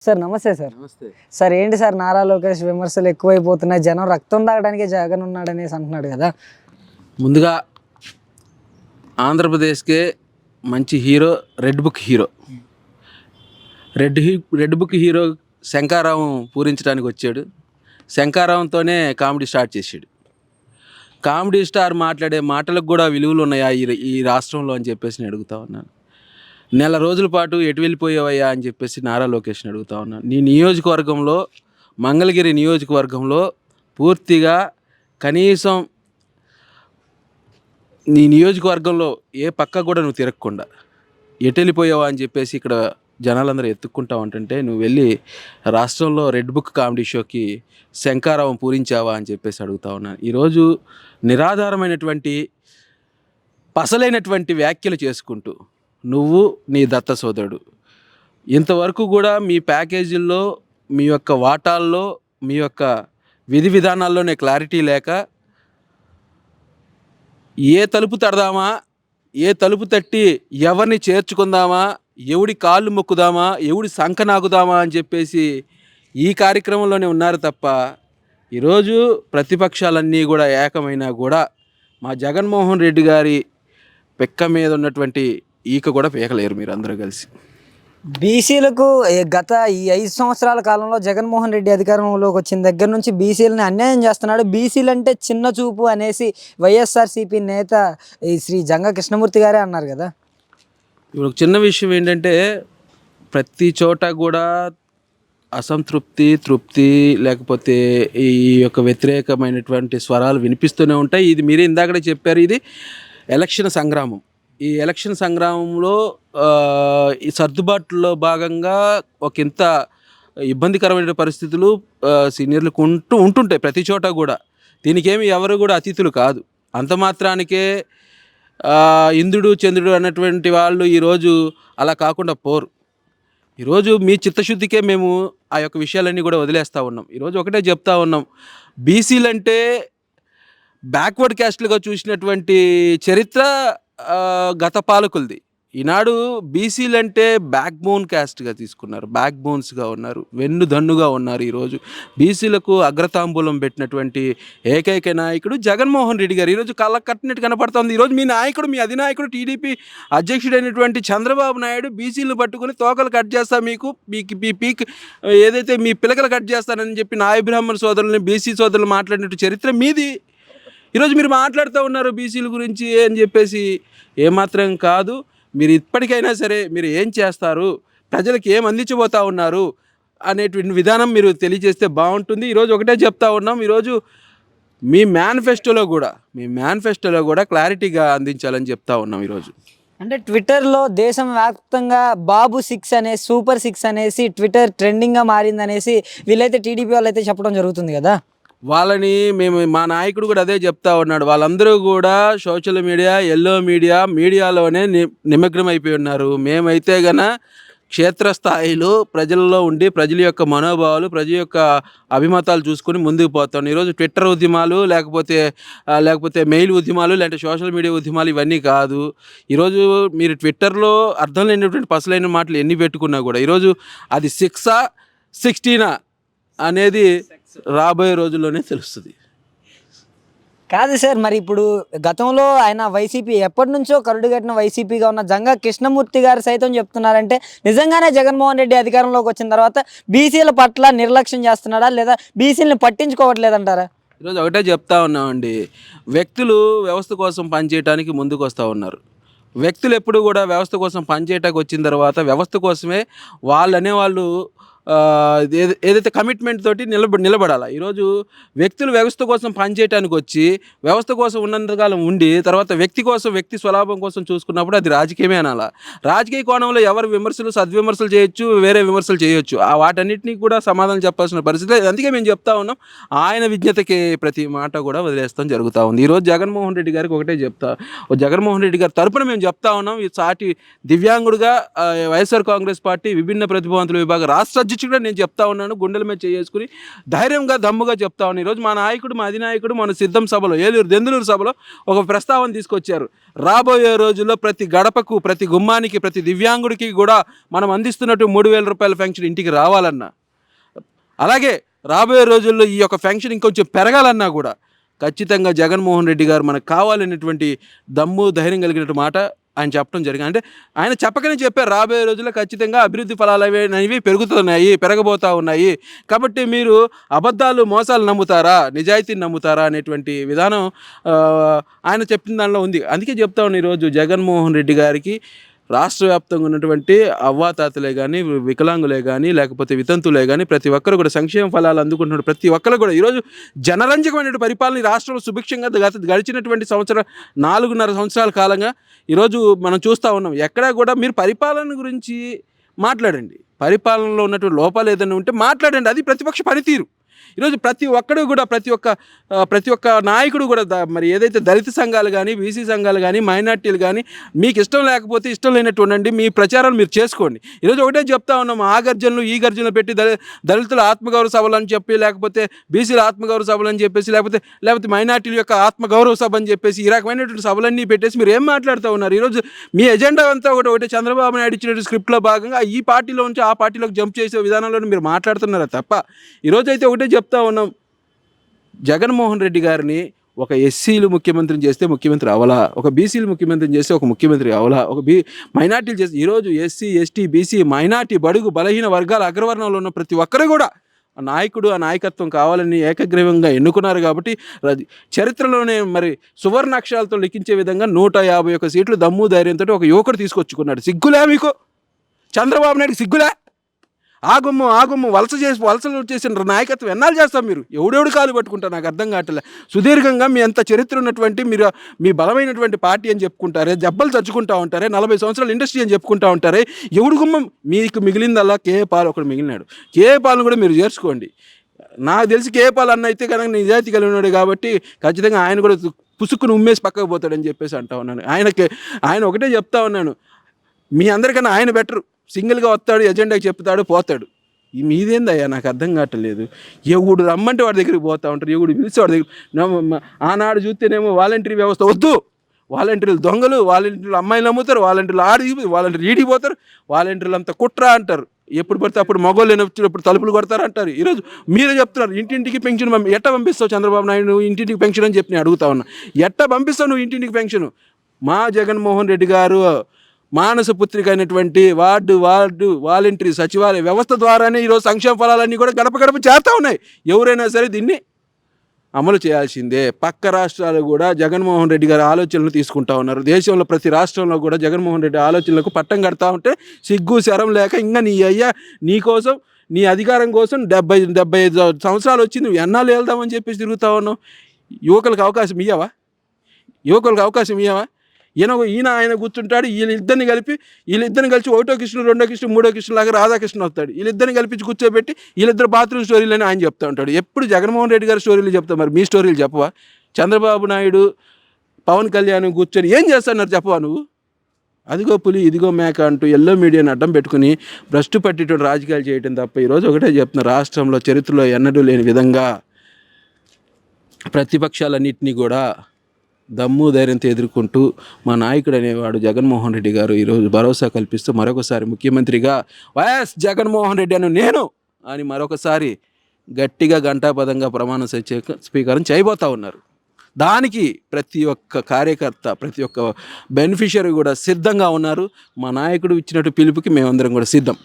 Sir నమస్తే sir. నమస్తే. Sir ఏంటి సార్ నారా లోకేష్ విమర్శలు ఎక్కువైపోతున్నాయి, జనం రక్తం తాగడానికి జగన్ ఉన్నాడనేసి అంటున్నాడు కదా. ముందుగా ఆంధ్రప్రదేశ్కే మంచి hero red book hero. Red book hero శంకారావం పూరించడానికి వచ్చాడు. శంకారావంతోనే కామెడీ స్టార్ట్ చేశాడు. కామెడీ స్టార్ మాట్లాడే మాటలకు కూడా విలువలు ఉన్నాయా ఈ రాష్ట్రంలో అని చెప్పేసి నేను అడుగుతా ఉన్నాను. నెల రోజుల పాటు ఎటు వెళ్ళిపోయావయ్యా అని చెప్పేసి నారా లోకేష్ని అడుగుతా ఉన్నాను. నీ నియోజకవర్గంలో, మంగళగిరి నియోజకవర్గంలో పూర్తిగా కనీసం నీ నియోజకవర్గంలో ఏ పక్క కూడా నువ్వు తిరగకుండా ఎటు వెళ్ళిపోయావా అని చెప్పేసి ఇక్కడ జనాలందరూ ఎత్తుక్కుంటా ఉంటుంటే నువ్వు వెళ్ళి రాష్ట్రంలో రెడ్ బుక్ కామెడీ షోకి శంకారావం పూరించావా అని చెప్పేసి అడుగుతా ఉన్నాను. ఈరోజు నిరాధారమైనటువంటి పసలైనటువంటి వ్యాఖ్యలు చేసుకుంటూ నువ్వు నీ దత్త సోదరుడు ఇంతవరకు కూడా మీ ప్యాకేజీల్లో, మీ యొక్క వాటాల్లో, మీ యొక్క విధి విధానాల్లోనే క్లారిటీ లేక ఏ తలుపు తడదామా, ఏ తలుపు తట్టి ఎవరిని చేర్చుకుందామా, ఎవడి కాళ్ళు మొక్కుదామా, ఎవడి సంఖ నాకుదామా అని చెప్పేసి ఈ కార్యక్రమంలోనే ఉన్నారు తప్ప ఈరోజు ప్రతిపక్షాలన్నీ కూడా ఏకమైనా కూడా మా జగన్మోహన్ రెడ్డి గారి పెక్క మీద ఉన్నటువంటి ఈక కూడా పీకలేరు మీరు అందరూ కలిసి. బీసీలకు గత ఈ 5 సంవత్సరాల కాలంలో జగన్మోహన్ రెడ్డి అధికారంలోకి వచ్చిన దగ్గర నుంచి బీసీలని అన్యాయం చేస్తున్నాడు. బీసీలు అంటే చిన్న చూపు అనేసి వైఎస్ఆర్సీపీ నేత ఈ శ్రీ జంగా కృష్ణమూర్తి గారే అన్నారు కదా. ఇప్పుడు చిన్న విషయం ఏంటంటే ప్రతి చోట కూడా అసంతృప్తి, తృప్తి లేకపోతే ఈ యొక్క వ్యతిరేకమైనటువంటి స్వరాలు వినిపిస్తూనే ఉంటాయి. ఇది మీరే ఇందాకనే చెప్పారు, ఇది ఎలక్షన్ సంగ్రామం. ఈ ఎలక్షన్ సంగ్రామంలో ఈ సర్దుబాటులో భాగంగా ఒకంత ఇబ్బందికరమైన పరిస్థితులు సీనియర్లకు ఉంటుంటాయి ప్రతి చోట కూడా. దీనికేమి ఎవరు కూడా అతిథులు కాదు. అంత మాత్రానికే ఇంద్రుడు చంద్రుడు అన్నటువంటి వాళ్ళు ఈరోజు అలా కాకుండా పోరు. ఈరోజు మీ చిత్తశుద్ధికే మేము ఆ యొక్క విషయాలన్నీ కూడా వదిలేస్తూ ఉన్నాం. ఈరోజు ఒకటే చెప్తా ఉన్నాం, బీసీలంటే బ్యాక్వర్డ్ క్యాస్ట్లుగా చూసినటువంటి చరిత్ర గత పాలకులది. ఈనాడు బీసీలంటే బ్యాక్ బోన్ క్యాస్ట్గా తీసుకున్నారు, బ్యాక్ బోన్స్గా ఉన్నారు, వెన్నుదన్నుగా ఉన్నారు. ఈరోజు బీసీలకు అగ్రతాంబూలం పెట్టినటువంటి ఏకైక నాయకుడు జగన్మోహన్ రెడ్డి గారు. ఈరోజు కళ్ళ కట్టినట్టు కనపడుతుంది. ఈరోజు మీ నాయకుడు, మీ అధినాయకుడు, టీడీపీ అధ్యక్షుడైనటువంటి చంద్రబాబు నాయుడు బీసీలను పట్టుకుని తోకలు కట్ చేస్తా, మీ పీక్ ఏదైతే మీ పిలకలు కట్ చేస్తానని చెప్పి నాయ బ్రాహ్మణ సోదరులని, బీసీ సోదరులు మాట్లాడినట్టు చరిత్ర మీది. ఈరోజు మీరు మాట్లాడుతూ ఉన్నారు బీసీల గురించి అని చెప్పేసి. ఏమాత్రం కాదు. మీరు ఇప్పటికైనా సరే మీరు ఏం చేస్తారు, ప్రజలకు ఏం అందించబోతూ ఉన్నారు అనేటువంటి విధానం మీరు తెలియజేస్తే బాగుంటుంది. ఈరోజు ఒకటే చెప్తా ఉన్నాం, ఈరోజు మీ మేనిఫెస్టోలో కూడా క్లారిటీగా అందించాలని చెప్తా ఉన్నాం. ఈరోజు అంటే ట్విట్టర్లో దేశం వ్యాప్తంగా బాబు 6 అనేసి, సూపర్ 6 అనేసి ట్విట్టర్ ట్రెండింగ్గా మారిందనేసి వీళ్ళైతే టీడీపీ వాళ్ళు అయితే చెప్పడం జరుగుతుంది కదా. వాళ్ళని మా నాయకుడు కూడా అదే చెప్తా ఉన్నాడు. వాళ్ళందరూ కూడా సోషల్ మీడియా, ఎల్లో మీడియాలోనే నిమగ్నం అయిపోయి ఉన్నారు. మేమైతే గన క్షేత్రస్థాయిలో ప్రజల్లో ఉండి ప్రజల యొక్క మనోభావాలు, ప్రజల యొక్క అభిమతాలు చూసుకొని ముందుకు పోతాం. ఈరోజు ట్విట్టర్ ఉద్యమాలు లేకపోతే మెయిల్ ఉద్యమాలు, లేదంటే సోషల్ మీడియా ఉద్యమాలు ఇవన్నీ కాదు. ఈరోజు మీరు ట్విట్టర్లో అర్థం లేనటువంటి పసలైన మాటలు ఎన్ని పెట్టుకున్నా కూడా ఈరోజు అది 6 16 అనేది రాబోయే రోజుల్లోనే తెలుస్తుంది. కాదు సార్, మరి ఇప్పుడు గతంలో ఆయన వైసీపీ ఎప్పటి నుంచో కరుడుగట్టిన వైసీపీగా ఉన్న జంగా కృష్ణమూర్తి గారు సైతం చెప్తున్నారంటే నిజంగానే జగన్మోహన్ రెడ్డి అధికారంలోకి వచ్చిన తర్వాత బీసీల పట్ల నిర్లక్ష్యం చేస్తున్నాడా, లేదా బీసీలను పట్టించుకోవట్లేదంటారా? ఈరోజు ఒకటే చెప్తా ఉన్నామండి, వ్యక్తులు వ్యవస్థ కోసం పనిచేయడానికి ముందుకు వస్తూ ఉన్నారు. వ్యక్తులు ఎప్పుడు కూడా వ్యవస్థ కోసం పనిచేయటానికి వచ్చిన తర్వాత వ్యవస్థ కోసమే వాళ్ళు ఏదైతే కమిట్మెంట్ తోటి నిలబడాలి. ఈరోజు వ్యక్తులు వ్యవస్థ కోసం పనిచేయడానికి వచ్చి వ్యవస్థ కోసం ఉన్నంతకాలం ఉండి తర్వాత వ్యక్తి స్వలాభం కోసం చూసుకున్నప్పుడు అది రాజకీయమే అనాలా. రాజకీయ కోణంలో ఎవరు సద్విమర్శలు చేయొచ్చు, వేరే విమర్శలు చేయొచ్చు. వాటన్నిటినీ కూడా సమాధానం చెప్పాల్సిన పరిస్థితి. అందుకే మేము చెప్తా ఉన్నాం, ఆయన విజ్ఞతకి ప్రతి మాట కూడా వదిలేస్తాం జరుగుతూ ఉంది. ఈరోజు జగన్మోహన్ రెడ్డి గారికి ఒకటే జగన్మోహన్ రెడ్డి గారి తరపున మేము చెప్తా ఉన్నాం, ఈ సాటి దివ్యాంగుడిగా వైఎస్ఆర్ కాంగ్రెస్ పార్టీ విభిన్న ప్రతిభావంతుల విభాగ రాష్ట్ర అధ్యక్షుడిగా నేను చెప్తా ఉన్నాను, గుండెల మీద చేసుకుని ధైర్యంగా దమ్ముగా చెప్తా ఉన్నాను. ఈరోజు మా నాయకుడు, మా అధినాయకుడు మన సిద్ధం సభలో, దెందులూరు సభలో ఒక ప్రస్తావన తీసుకొచ్చారు. రాబోయే రోజుల్లో ప్రతి గడపకు, ప్రతి గుమ్మానికి, ప్రతి దివ్యాంగుడికి కూడా మనం అందిస్తున్నట్టు 3,000 రూపాయల పెన్షన్ ఇంటికి రావాలన్నా, అలాగే రాబోయే రోజుల్లో ఈ యొక్క పెన్షన్ ఇంకొంచెం పెరగాలన్నా కూడా ఖచ్చితంగా జగన్మోహన్ రెడ్డి గారు మనకు కావాలనేటువంటి దమ్ము, ధైర్యం కలిగినట్టు మాట ఆయన చెప్పడం జరిగింది. అంటే ఆయన చెప్పకనే చెప్పారు, రాబోయే రోజుల్లో ఖచ్చితంగా అభివృద్ధి ఫలాలు అనేవి పెరగబోతూ ఉన్నాయి. కాబట్టి మీరు అబద్ధాలు, మోసాలు నమ్ముతారా, నిజాయితీని నమ్ముతారా అనేటువంటి విధానం ఆయన చెప్పిన దానిలో ఉంది. అందుకే చెప్తా ఉన్నాను, ఈరోజు జగన్మోహన్ రెడ్డి గారికి రాష్ట్ర వ్యాప్తంగా ఉన్నటువంటి అవ్వాతాతలే కానీ, వికలాంగులే కానీ, లేకపోతే వితంతులే కానీ ప్రతి ఒక్కరు కూడా సంక్షేమ ఫలాలు అందుకుంటున్నారు. ప్రతి ఒక్కరు కూడా ఈరోజు జనరంజకమైన పరిపాలన రాష్ట్రంలో సుభిక్షంగా గడిచినటువంటి 4.5 సంవత్సరాల కాలంగా ఈరోజు మనం చూస్తూ ఉన్నాం. ఎక్కడా కూడా మీరు పరిపాలన గురించి మాట్లాడండి, పరిపాలనలో ఉన్నటువంటి లోపాలు ఏదైనా ఉంటే మాట్లాడండి, అది ప్రతిపక్ష పనితీరు. ఈరోజు ప్రతి ఒక్కడు కూడా, ప్రతి ఒక్క నాయకుడు కూడా మరి ఏదైతే దళిత సంఘాలు కానీ, బీసీ సంఘాలు కానీ, మైనార్టీలు కానీ, మీకు ఇష్టం లేకపోతే ఇష్టం లేనట్టు ఉండండి, మీ ప్రచారాలు మీరు చేసుకోండి. ఈరోజు ఒకటే చెప్తా ఉన్నాం, ఆ గర్జనలు ఈ గర్జనలు పెట్టి దళితుల ఆత్మగౌరవ సభలు అని చెప్పి, లేకపోతే బీసీల ఆత్మగౌరవ సభలు అని చెప్పేసి, లేకపోతే మైనార్టీల యొక్క ఆత్మగౌరవ సభ అని చెప్పేసి ఈ రకమైనటువంటి సభలన్నీ పెట్టేసి మీరు ఏం మాట్లాడుతూ ఉన్నారు? ఈరోజు మీ ఎజెండా అంతా ఒకటి చంద్రబాబు నాయుడు ఇచ్చినటువంటి స్క్రిప్ట్లో భాగంగా ఈ పార్టీలో నుంచి ఆ పార్టీలోకి జంప్ చేసే విధానంలో మీరు మాట్లాడుతున్నారా తప్ప, ఈరోజు అయితే ఒకటే చెప్తా ఉన్నాం, జగన్మోహన్ రెడ్డి గారిని ఒక ఎస్సీలు ముఖ్యమంత్రిని చేస్తే ముఖ్యమంత్రి అవలా, ఒక బీసీలు ముఖ్యమంత్రిని చేస్తే ఒక ముఖ్యమంత్రి అవలా, ఒక మైనార్టీలు చేస్తే, ఈరోజు ఎస్సీ, ఎస్టీ, బీసీ, మైనార్టీ, బడుగు, బలహీన వర్గాల అగ్రవర్ణంలో ఉన్న ప్రతి ఒక్కరు కూడా ఆ నాయకుడు, ఆ నాయకత్వం కావాలని ఏకగ్రీవంగా ఎన్నుకున్నారు. కాబట్టి చరిత్రలోనే మరి సువర్ణాక్షరాలతో లిఖించే విధంగా 151 సీట్లు దమ్ము ధైర్యంతో ఒక యువకుడు తీసుకొచ్చుకున్నాడు. సిగ్గులే మీకు? చంద్రబాబు నాయుడు సిగ్గులే? ఆగుమ్ము వలసలు చేసిన నాయకత్వం ఎన్నాళ్ళు చేస్తాం మీరు? ఎవడెవడు కాలు పట్టుకుంటారు నాకు అర్థం కావట్లే. సుదీర్ఘంగా మీ అంత చరిత్ర ఉన్నటువంటి మీరు మీ బలమైనటువంటి పార్టీ అని చెప్పుకుంటారే, దెబ్బలు చచ్చుకుంటూ ఉంటారే, 40 సంవత్సరాల ఇండస్ట్రీ అని చెప్పుకుంటూ ఉంటారే, ఎవడు గుమ్మం మీకు మిగిలిందల్లా కేఏ పాల్ ఒకడు మిగిలినాడు. కేఏ పాల్ను కూడా మీరు చేర్చుకోండి. నాకు తెలిసి కేఏ పాల్ అన్న అయితే కనుక నిజాయితీ కలిగి ఉన్నాడు కాబట్టి ఖచ్చితంగా ఆయన కూడా పుసుక్కును ఉమ్మేసి పక్కకు పోతాడని చెప్పేసి అంటా ఉన్నాను. ఆయన ఒకటే చెప్తా ఉన్నాను, మీ అందరికన్నా ఆయన బెటరు. సింగిల్గా వస్తాడు, ఎజెండాకి చెప్తాడు, పోతాడు. ఈ మీదేందయ్యా నాకు అర్థం కావట్లేదు. ఎవడు రమ్మంటే వాడి దగ్గరికి పోతూ ఉంటారు, ఎవడు పిలిచి వాడి దగ్గర. ఆనాడు చూస్తేనేమో వాలంటరీ వ్యవస్థ వద్దు, వాలంటీర్లు దొంగలు, వాలంటీర్లు అమ్మాయిలు అమ్ముతారు, వాలంటీర్లు వాలంటీర్లు ఈడిపోతారు, వాలంటీర్లు అంతా కుట్ర అంటారు. ఎప్పుడు పడితే అప్పుడు మగోళ్ళు వచ్చినప్పుడు తలుపులు కొడతారు అంటారు. ఈరోజు మీరే చెప్తున్నారు ఇంటింటికి పెన్షన్ ఎట్ట పంపిస్తావు చంద్రబాబు నాయుడు? ఇంటింటికి పెన్షన్ అని చెప్పి నేను అడుగుతా ఉన్నా. ఎట్ట పంపిస్తావు నువ్వు ఇంటింటికి పెన్షన్? మా జగన్మోహన్ రెడ్డి గారు మానస పుత్రిక అయినటువంటి వార్డు వాలంటరీ సచివాలయ వ్యవస్థ ద్వారానే ఈరోజు సంక్షేమ ఫలాలన్నీ కూడా గడప చేస్తూ ఉన్నాయి. ఎవరైనా సరే దీన్ని అమలు చేయాల్సిందే. పక్క రాష్ట్రాలు కూడా జగన్మోహన్ రెడ్డి గారి ఆలోచనలు తీసుకుంటా ఉన్నారు. దేశంలో ప్రతి రాష్ట్రంలో కూడా జగన్మోహన్ రెడ్డి ఆలోచనలకు పట్టం కడతా ఉంటే సిగ్గు శరం లేక ఇంకా నీ కోసం, నీ అధికారం కోసం 75 సంవత్సరాలు వచ్చి నువ్వు ఎన్నాళ్ళు వెళ్దామని చెప్పేసి తిరుగుతా ఉన్నావు. యువకులకు అవకాశం ఇయ్యవా? ఈయన ఆయన కూర్చుంటాడు, వీళ్ళిద్దరిని కలిసి 1వ కృష్ణుడు, 2వ కృష్ణుడు, 3వ కృష్ణుడు లాగా రాధాకృష్ణ వస్తాడు. వీళ్ళిద్దరిని కలిపించి కూర్చోబెట్టి వీళ్ళిద్దరు బాత్రూమ్ స్టోరీలు అని ఆయన చెప్తా ఉంటాడు. ఎప్పుడు జగన్మోహన్ రెడ్డి గారి స్టోరీలు చెప్తావు, మరి మీ స్టోరీలు చెప్పవా? చంద్రబాబు నాయుడు, పవన్ కళ్యాణ్ కూర్చొని ఏం చేస్తున్నారు చెప్పవా నువ్వు? అదిగో పులి ఇదిగో మేక అంటూ ఎల్లో మీడియాని అడ్డం పెట్టుకుని భ్రష్టు పట్టిటువంటి రాజకీయాలు చేయడం తప్ప ఈరోజు ఒకటే చెప్తున్నారు, రాష్ట్రంలో చరిత్రలో ఎన్నడూ లేని విధంగా ప్రతిపక్షాలన్నింటినీ కూడా దమ్ము ధైర్యంతో ఎదుర్కొంటూ మా నాయకుడు అనేవాడు జగన్మోహన్ రెడ్డి గారు ఈరోజు భరోసా కల్పిస్తూ మరొకసారి ముఖ్యమంత్రిగా వైఎస్ జగన్మోహన్ రెడ్డి అని మరొకసారి గట్టిగా ఘంటాపదంగా ప్రమాణ స్వీకారం చేయబోతూ ఉన్నారు. దానికి ప్రతి ఒక్క కార్యకర్త, ప్రతి ఒక్క బెనిఫిషియరీ కూడా సిద్ధంగా ఉన్నారు. మా నాయకుడు ఇచ్చినట్టు పిలుపుకి మేమందరం కూడా సిద్ధం.